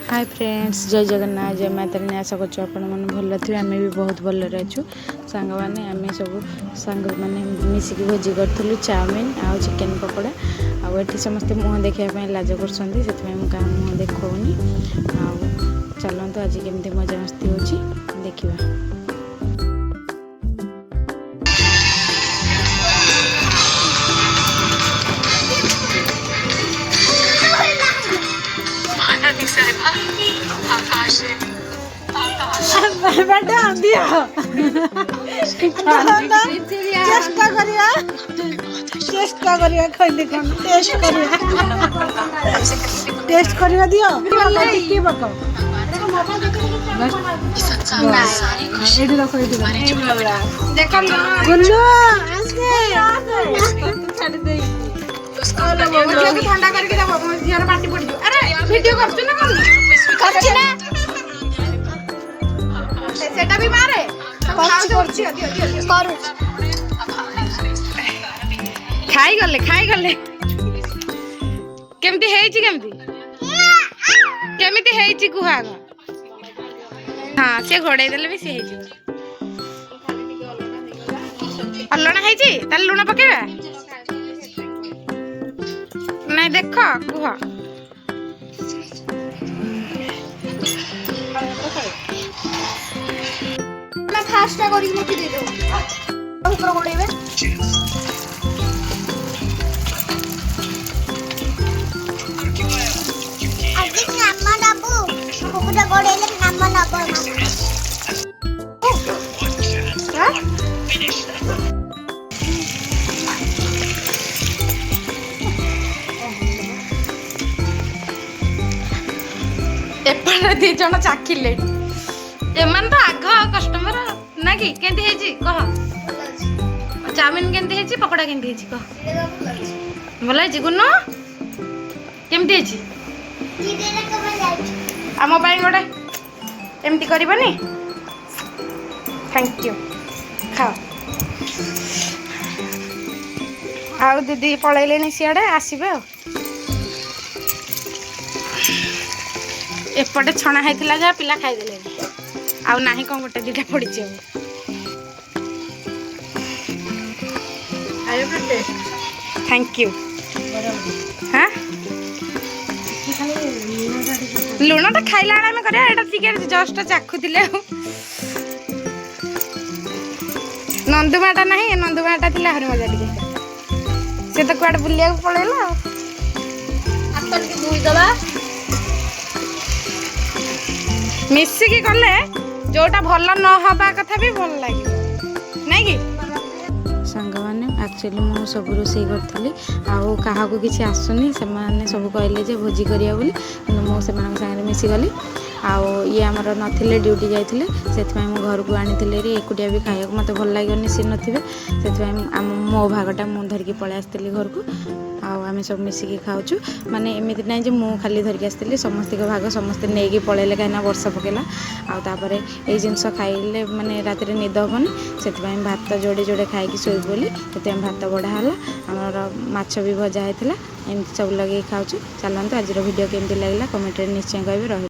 Hi friends, जय जगन्नाथ, जय मातारानी। आशा करछु आपण मन भल थे। आम भी बहुत भल अच्छु। सांग मैंने आम सब सांग मैंने मिसिक भोजी करूँ चाउमिन आउ चिकेन पकोड़ा। आठ समस्ते मुँह देखापी लाज कर मुँह देखनी। चलते आज केमती मजा मस्ती हो देखा। चेष्टा करिया खइले कोन टेस्ट करिया दियो की बको एडी रखो देखो गुल्लू आसे छाड़ दे मुझे को ठंडा करके दबो झियर पार्टी पड़ जो। अरे वीडियो करछ ना करछ ना सेटा भी मारे करछ दियो करू खाई गले केमती हेची केमती हेची कुहा हाँ से घोड़े देले भी से हेची अलना हेची ताले लुण पकेबा नहीं देख कुह मैं फास्ट करी मोटी दे दो ऊपर घोड़ेबे एपटे दी जन चाखिले एमन तो आग कस्टमर ना कि केंती हेची कह चाउमिन केंती हेची पकोड़ा केंती हेची कह भल हेची गुन्नू केमती हेची आम पाई गोटे एमती करबनी। थैंक यू खाओ आउ दीदी पलैले सियाड़े आसबे एपटे छणा होता जहाँ पिला खाईदे आउ ना कौन गोटे दीटा पड़ी थैंक यू। हाँ लुणटा खाइला आम कर जस्ट चाखुले नंदुमाटा ना नंदुमाटा थी आहरी मजा टे से तो कड़े बुलिया पलैला मिसिकी कले जोटा भल न हवा कथा भी भल लगे नहीं कि सांग मैंने एक्चुअली मु सब रोसे करी आहा किसी आसुनी से सब कहले भोजी करिया बोली मुझे सागर मिसीगली ये आमर नथिले ड्यूटी जाइए से घर को आनी एकुटिया भी खाया मत भल लगे सी नथिबे से मो भागटा मुझे धरिकी पलि आसती घर को आम सब मिसिकी खाऊँ माने एमती ना जे मु खाली धरिकी आसती समस्त भाग समस्ते नहीं पलैले कहीं वर्षा पकेला आउे ये जिनस खाइले माने रात निद हेनी से भात जोड़े जोड़े खाई शोब बोली से भात बढ़ाला आमर माछ भी भजा होता एमती सब लगे खाऊँ। चलते आज वीडियो केमती लगे कमेंट निश्चय कह रही।